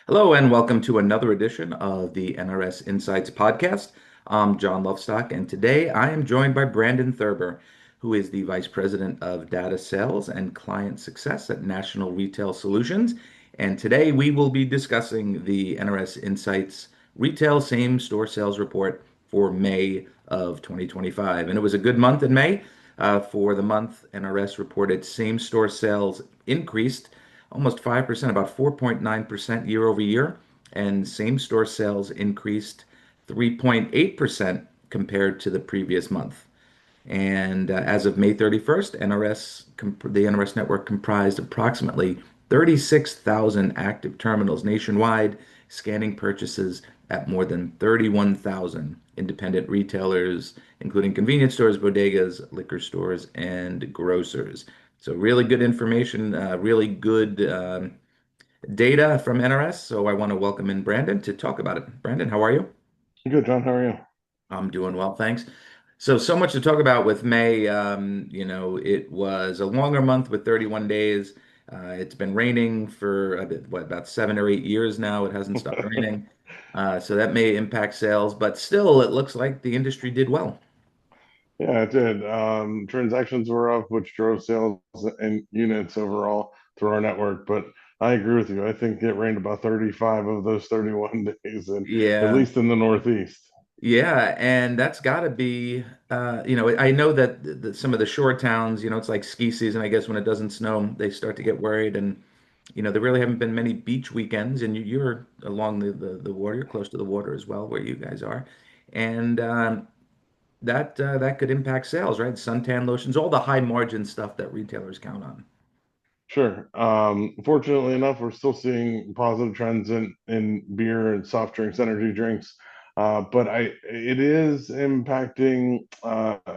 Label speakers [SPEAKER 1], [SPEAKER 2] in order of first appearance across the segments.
[SPEAKER 1] Hello, and welcome to another edition of the NRS Insights podcast. I'm John Lovestock, and today I am joined by Brandon Thurber, who is the Vice President of Data Sales and Client Success at National Retail Solutions. And today we will be discussing the NRS Insights Retail Same Store Sales Report for May of 2025. And it was a good month in May. For the month, NRS reported same store sales increased almost 5%, about 4.9% year over year, and same-store sales increased 3.8% compared to the previous month. And as of May 31st, the NRS network comprised approximately 36,000 active terminals nationwide, scanning purchases at more than 31,000 independent retailers, including convenience stores, bodegas, liquor stores, and grocers. So really good information, really good data from NRS. So I want to welcome in Brandon to talk about it. Brandon, how are you?
[SPEAKER 2] Good, John. How are you?
[SPEAKER 1] I'm doing well, thanks. So much to talk about with May. It was a longer month with 31 days. It's been raining for about 7 or 8 years now. It hasn't stopped raining. So that may impact sales, but still, it looks like the industry did well.
[SPEAKER 2] Yeah, it did. Transactions were up, which drove sales and units overall through our network. But I agree with you. I think it rained about 35 of those 31 days, and at
[SPEAKER 1] Yeah.
[SPEAKER 2] least in the Northeast.
[SPEAKER 1] Yeah, and that's got to be, I know that some of the shore towns, it's like ski season, I guess, when it doesn't snow, they start to get worried. And, there really haven't been many beach weekends. And you're along the water, you're close to the water as well, where you guys are. And that could impact sales, right? Suntan lotions, all the high margin stuff that retailers count on.
[SPEAKER 2] Sure. Fortunately enough, we're still seeing positive trends in beer and soft drinks, energy drinks. But it is impacting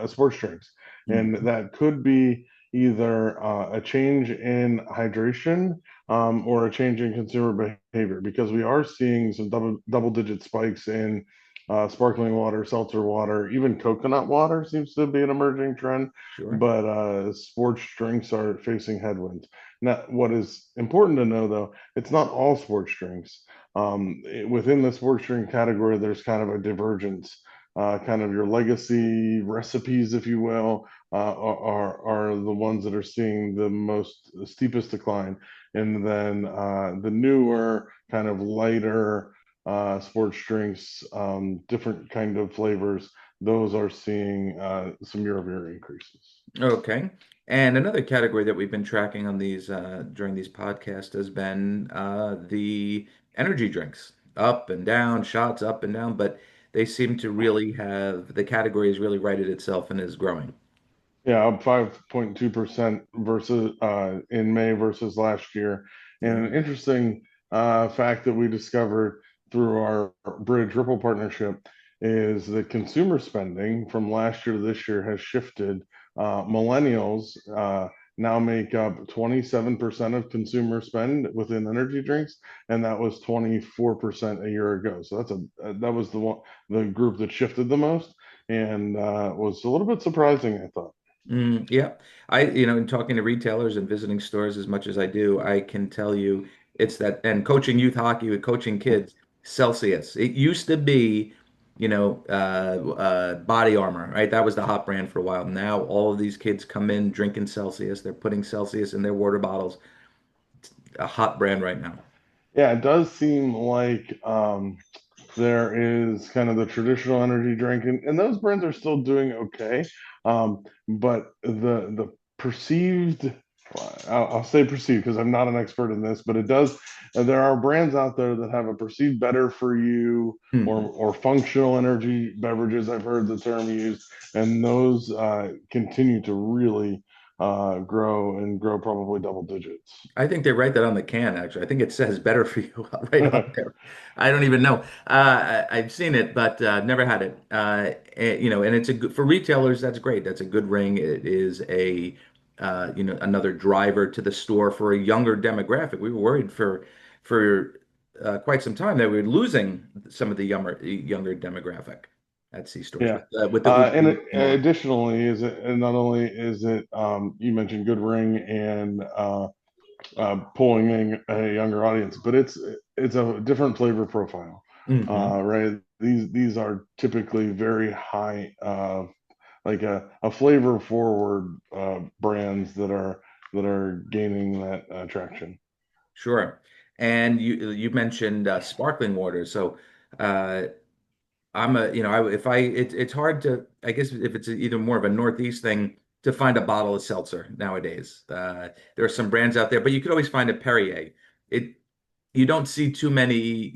[SPEAKER 2] sports drinks, and
[SPEAKER 1] Mhm.
[SPEAKER 2] that could be either a change in hydration or a change in consumer behavior because we are seeing some double digit spikes in sparkling water, seltzer water, even coconut water seems to be an emerging trend.
[SPEAKER 1] Sure.
[SPEAKER 2] But sports drinks are facing headwinds. Now, what is important to know, though, it's not all sports drinks. Within the sports drink category, there's kind of a divergence. Kind of your legacy recipes, if you will, are the ones that are seeing the steepest decline, and then the newer, kind of lighter sports drinks, different kind of flavors, those are seeing some year-over-year increases.
[SPEAKER 1] Okay. And another category that we've been tracking on these during these podcasts has been the energy drinks, up and down, shots up and down, but they seem to really have the category has really righted itself and is growing.
[SPEAKER 2] Yeah, up 5.2% versus in May versus last year.
[SPEAKER 1] Yeah.
[SPEAKER 2] And an interesting fact that we discovered through our Bridge Ripple partnership is that consumer spending from last year to this year has shifted. Millennials now make up 27% of consumer spend within energy drinks, and that was 24% a year ago. So that was the group that shifted the most, and was a little bit surprising, I thought.
[SPEAKER 1] Yeah. In talking to retailers and visiting stores as much as I do, I can tell you it's that, and coaching youth hockey with coaching kids, Celsius. It used to be, Body Armor, right? That was the hot brand for a while. Now all of these kids come in drinking Celsius. They're putting Celsius in their water bottles. A hot brand right now.
[SPEAKER 2] Yeah, it does seem like there is kind of the traditional energy drink, and those brands are still doing okay. But the perceived, I'll say perceived because I'm not an expert in this, but it does. There are brands out there that have a perceived better for you
[SPEAKER 1] Mhm.
[SPEAKER 2] or functional energy beverages. I've heard the term used, and those continue to really grow and grow probably double digits.
[SPEAKER 1] I think they write that on the can, actually. I think it says better for you right on there. I don't even know. I've seen it, but never had it. And it's a good for retailers, that's great. That's a good ring. It is another driver to the store for a younger demographic. We were worried for quite some time that we were losing some of the younger demographic at C stores
[SPEAKER 2] Yeah.
[SPEAKER 1] with the Uber
[SPEAKER 2] And
[SPEAKER 1] Eats and all that.
[SPEAKER 2] additionally, is it and not only is it you mentioned good ring and pulling in a younger audience, but it's a different flavor profile,
[SPEAKER 1] Hmm.
[SPEAKER 2] right? These are typically very high, like a flavor forward brands that are gaining that traction.
[SPEAKER 1] Sure. And you mentioned sparkling water. So uh, I'm a, you know, if I, it's hard to, I guess if it's either more of a Northeast thing to find a bottle of seltzer nowadays. There are some brands out there, but you could always find a Perrier. It, you don't see too many,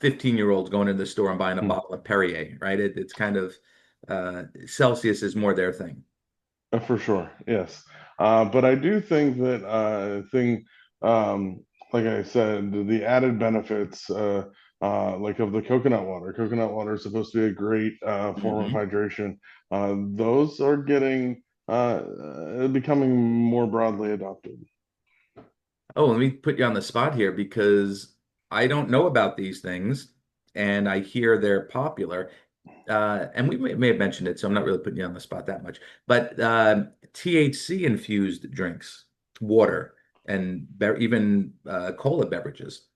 [SPEAKER 1] 15-year-olds going into the store and buying a
[SPEAKER 2] Hmm.
[SPEAKER 1] bottle of Perrier, right? It's kind of, Celsius is more their thing.
[SPEAKER 2] For sure, yes. But I do think that um, like I said, the added benefits, like of the coconut water. Coconut water is supposed to be a great form of
[SPEAKER 1] Hmm.
[SPEAKER 2] hydration. Those are getting becoming more broadly adopted.
[SPEAKER 1] Oh, let me put you on the spot here because I don't know about these things and I hear they're popular. And we may have mentioned it, so I'm not really putting you on the spot that much. But THC infused drinks, water, and even cola beverages.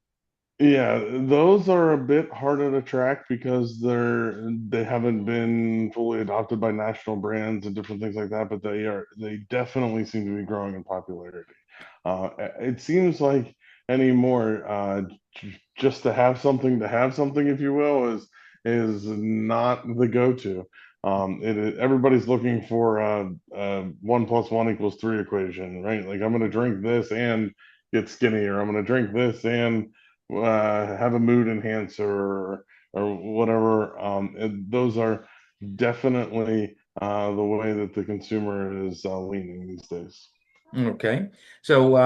[SPEAKER 2] Yeah, those are a bit harder to track because they haven't been fully adopted by national brands and different things like that, but they definitely seem to be growing in popularity. It seems like anymore, just to have something, if you will, is not the go-to. Everybody's looking for a 1 + 1 = 3 equation, right? Like I'm going to drink this and get skinny, or I'm going to drink this and have a mood enhancer, or whatever. Those are definitely the way that the consumer is leaning these days.
[SPEAKER 1] Okay. So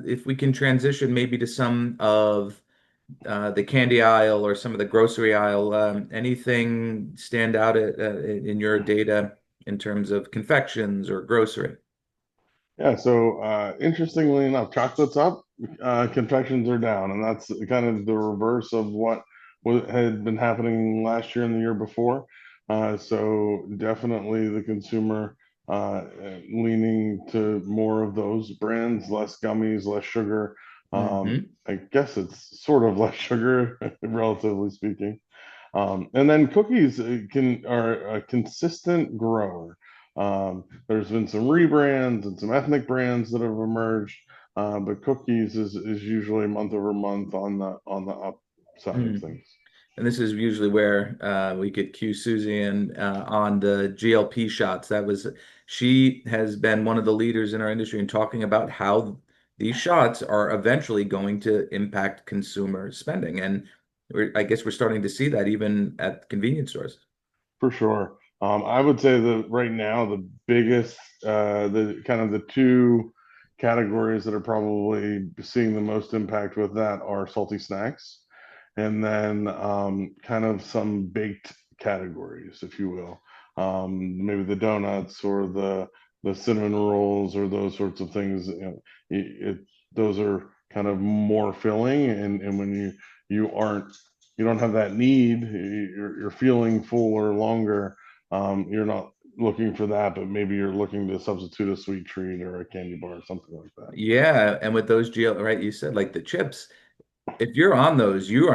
[SPEAKER 1] if we can transition maybe to some of the candy aisle or some of the grocery aisle, anything stand out in your data in terms of confections or grocery?
[SPEAKER 2] Yeah, so interestingly enough, chocolate's up, confections are down, and that's kind of the reverse of what had been happening last year and the year before. So definitely the consumer leaning to more of those brands, less gummies, less sugar.
[SPEAKER 1] Hmm.
[SPEAKER 2] I guess it's sort of less sugar, relatively speaking. And then cookies can are a consistent grower. There's been some rebrands and some ethnic brands that have emerged, but cookies is usually month over month on the up side of things.
[SPEAKER 1] And this is usually where we could cue Susie in on the GLP shots. She has been one of the leaders in our industry in talking about how these shots are eventually going to impact consumer spending. And I guess we're starting to see that even at convenience stores.
[SPEAKER 2] For sure. I would say that right now the biggest, the kind of the two categories that are probably seeing the most impact with that are salty snacks, and then kind of some baked categories, if you will. Maybe the donuts or the cinnamon rolls or those sorts of things. Those are kind of more filling, and when you aren't you don't have that need, you're feeling fuller longer. You're not looking for that, but maybe you're looking to substitute a sweet treat or a candy bar or something like that.
[SPEAKER 1] Yeah, and with those GL, right, you said like the chips, if you're on those, you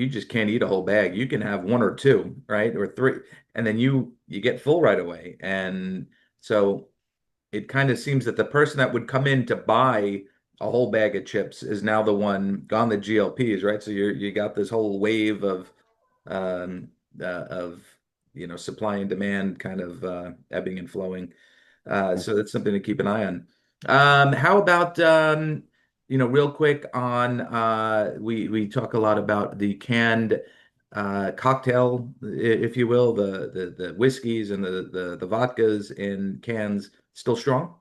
[SPEAKER 1] just can't eat a whole bag. You can have one or two, right? Or three, and then you get full right away. And so it kind of seems that the person that would come in to buy a whole bag of chips is now the one gone the GLPs, right? So you got this whole wave um of supply and demand kind of ebbing and flowing. So that's something to keep an eye on. How about real quick on we talk a lot about the canned cocktail, if you will, the whiskeys and the vodkas in cans still strong?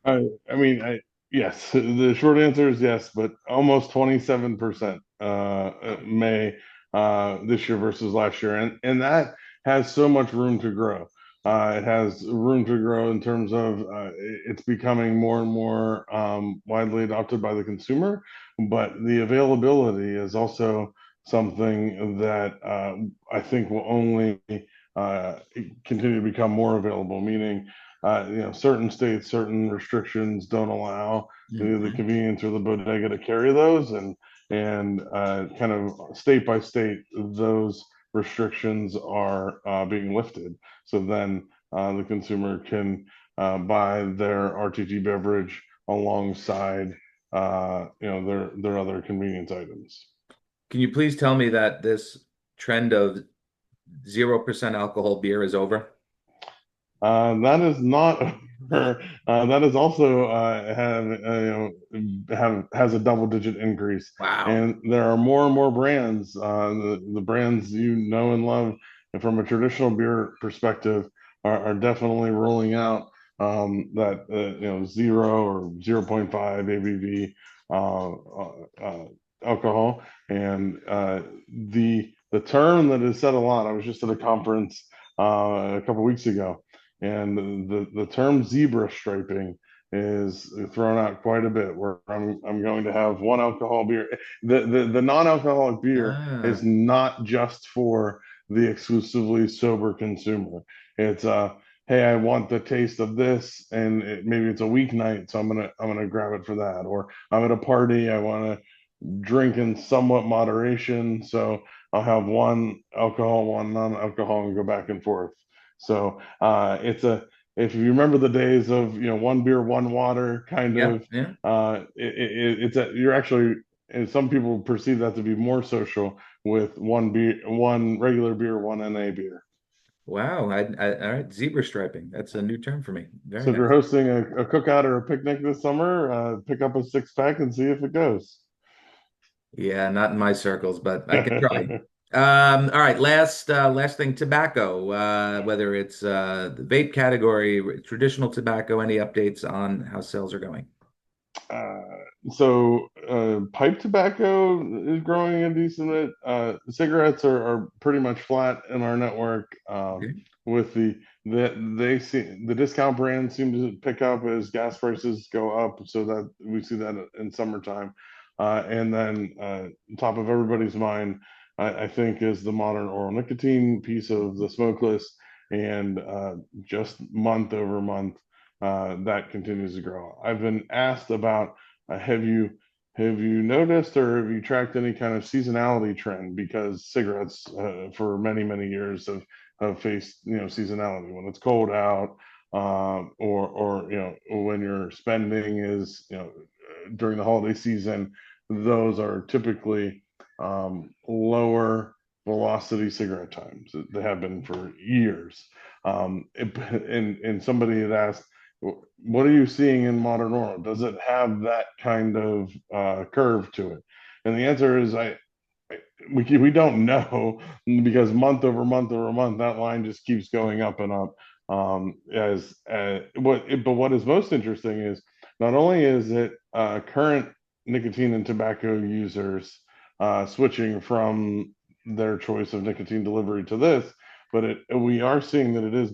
[SPEAKER 2] I mean, yes, the short answer is yes, but almost 27% May this year versus last year, and that has so much room to grow. It has room to grow in terms of it's becoming more and more widely adopted by the consumer, but the availability is also something that I think will only uh, continue to become more available, meaning certain states, certain restrictions don't allow the
[SPEAKER 1] Hmm.
[SPEAKER 2] convenience or the bodega to carry those, and kind of state by state, those restrictions are being lifted. So then the consumer can buy their RTD beverage alongside their other convenience items.
[SPEAKER 1] Can you please tell me that this trend of 0% alcohol beer is over?
[SPEAKER 2] That is not that is also have has a double digit increase,
[SPEAKER 1] Wow.
[SPEAKER 2] and there are more and more brands. The brands you know and love, and from a traditional beer perspective, are definitely rolling out that 0 or 0.5 ABV alcohol, and the term that is said a lot. I was just at a conference a couple weeks ago, and the term zebra striping is thrown out quite a bit. Where I'm going to have one alcohol beer. The non-alcoholic beer
[SPEAKER 1] Ah,
[SPEAKER 2] is not just for the exclusively sober consumer. It's hey, I want the taste of this, and maybe it's a weeknight, so I'm gonna grab it for that. Or I'm at a party, I want to drink in somewhat moderation, so I'll have one alcohol, one non-alcohol, and go back and forth. So it's a if you remember the days of one beer, one water kind
[SPEAKER 1] yeah,
[SPEAKER 2] of
[SPEAKER 1] yeah.
[SPEAKER 2] it's a you're actually, and some people perceive that to be more social with one beer, one regular beer, one NA beer.
[SPEAKER 1] Wow. All right. Zebra striping. That's a new term for me. Very
[SPEAKER 2] So if you're
[SPEAKER 1] nice.
[SPEAKER 2] hosting a cookout or a picnic this summer, pick up a 6 pack and see if it goes.
[SPEAKER 1] Yeah, not in my circles, but I can try. All right, last thing, tobacco. Whether it's the vape category, traditional tobacco, any updates on how sales are going?
[SPEAKER 2] Uh, pipe tobacco is growing a decent bit. Cigarettes are pretty much flat in our network.
[SPEAKER 1] Okay.
[SPEAKER 2] With they see the discount brands seem to pick up as gas prices go up, so that we see that in summertime. And then top of everybody's mind, I think, is the modern oral nicotine piece of the smokeless, and just month over month that continues to grow. I've been asked about have you noticed or have you tracked any kind of seasonality trend, because cigarettes for many years have faced seasonality when it's cold out, or when your spending is during the holiday season. Those are typically lower velocity cigarette times. They have been for years. And somebody had asked, what are you seeing in modern oral? Does it have that kind of curve to it? And the answer is, we don't know, because month over month over month, that line just keeps going up and up. As but what is most interesting is, not only is it current nicotine and tobacco users switching from their choice of nicotine delivery to this, but we are seeing that it is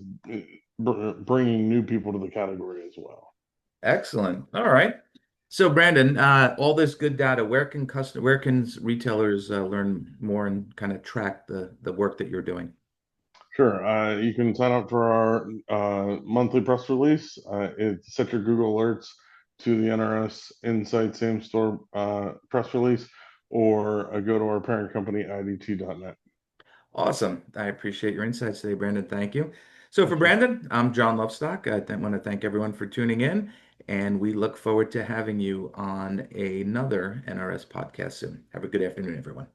[SPEAKER 2] bringing new people to the category as well.
[SPEAKER 1] Excellent. All right. So Brandon, all this good data, where can retailers learn more and kind of track the work that you're doing?
[SPEAKER 2] Sure. You can sign up for our monthly press release. Set your Google alerts to the NRS Inside Same Store press release, or go to our parent company, IDT.net.
[SPEAKER 1] Awesome. I appreciate your insights today, Brandon. Thank you. So for
[SPEAKER 2] Thank you.
[SPEAKER 1] Brandon, I'm John Lovestock. Want to thank everyone for tuning in, and we look forward to having you on another NRS podcast soon. Have a good afternoon, everyone.